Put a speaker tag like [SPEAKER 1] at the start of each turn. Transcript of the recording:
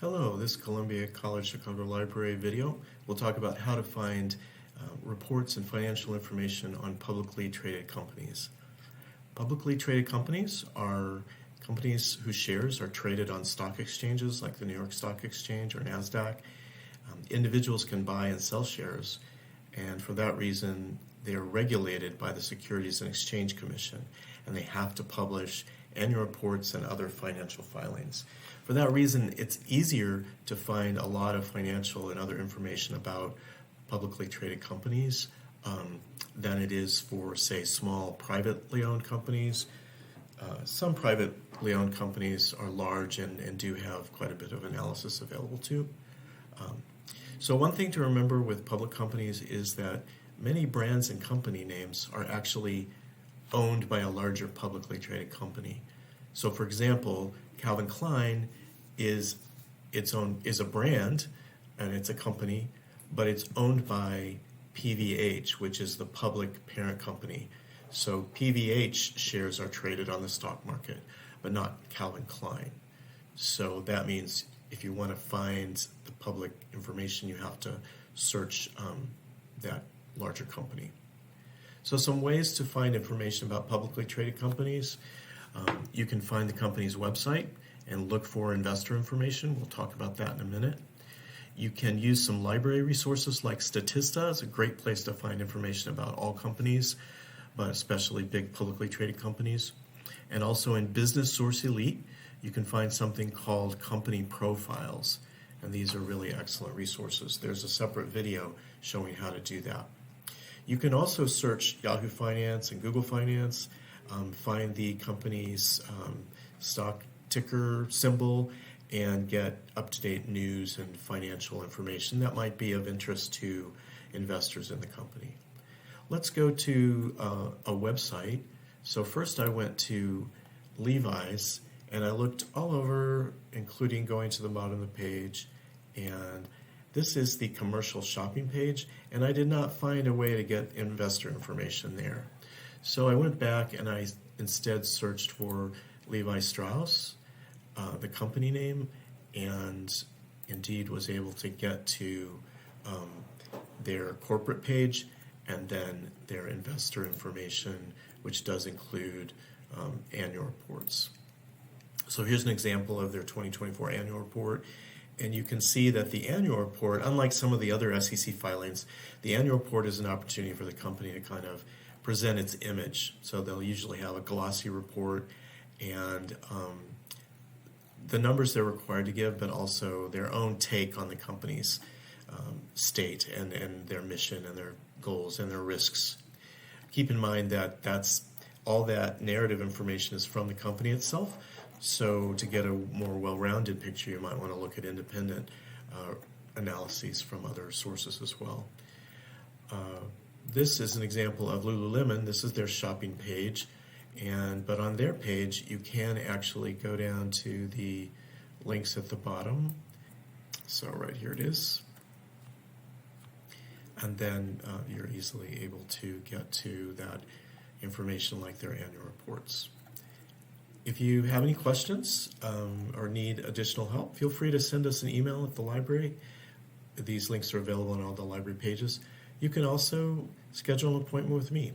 [SPEAKER 1] Hello, this is Columbia College Chicago Library video. We'll talk about how to find reports and financial information on publicly traded companies. Publicly traded companies are companies whose shares are traded on stock exchanges like the New York Stock Exchange or NASDAQ. Individuals can buy and sell shares, and for that reason they are regulated by the Securities and Exchange Commission, and they have to publish annual reports and other financial filings. For that reason, it's easier to find a lot of financial and other information about publicly traded companies than it is for, say, small privately owned companies. Some privately owned companies are large and do have quite a bit of analysis available too. So one thing to remember with public companies is that many brands and company names are actually owned by a larger publicly traded company. So for example, Calvin Klein is a brand and it's a company, but it's owned by PVH, which is the public parent company. So PVH shares are traded on the stock market, but not Calvin Klein. So that means if you want to find the public information, you have to search that larger company. So some ways to find information about publicly traded companies. You can find the company's website and look for investor information. We'll talk about that in a minute. You can use some library resources like Statista. It's a great place to find information about all companies, but especially big publicly traded companies. And also in Business Source Elite, you can find something called company profiles. And these are really excellent resources. There's a separate video showing how to do that. You can also search Yahoo Finance and Google Finance, find the company's stock ticker symbol, and get up-to-date news and financial information that might be of interest to investors in the company. Let's go to a website. So first I went to Levi's and I looked all over, including going to the bottom of the page, and this is the commercial shopping page, and I did not find a way to get investor information there. So I went back and I instead searched for Levi Strauss, the company name, and indeed was able to get to their corporate page and then their investor information, which does include annual reports. So here's an example of their 2024 annual report. And you can see that the annual report, unlike some of the other SEC filings, the annual report is an opportunity for the company to kind of present its image. So they'll usually have a glossy report and the numbers they're required to give, but also their own take on the company's state and their mission and their goals and their risks. Keep in mind that all that narrative information is from the company itself. So to get a more well-rounded picture, you might want to look at independent analyses from other sources as well. This is an example of Lululemon. This is their shopping page, but on their page you can actually go down to the links at the bottom. So right here it is, and then you're easily able to get to that information like their annual reports. If you have any questions or need additional help, feel free to send us an email at the library. These links are available on all the library pages. You can also schedule an appointment with me.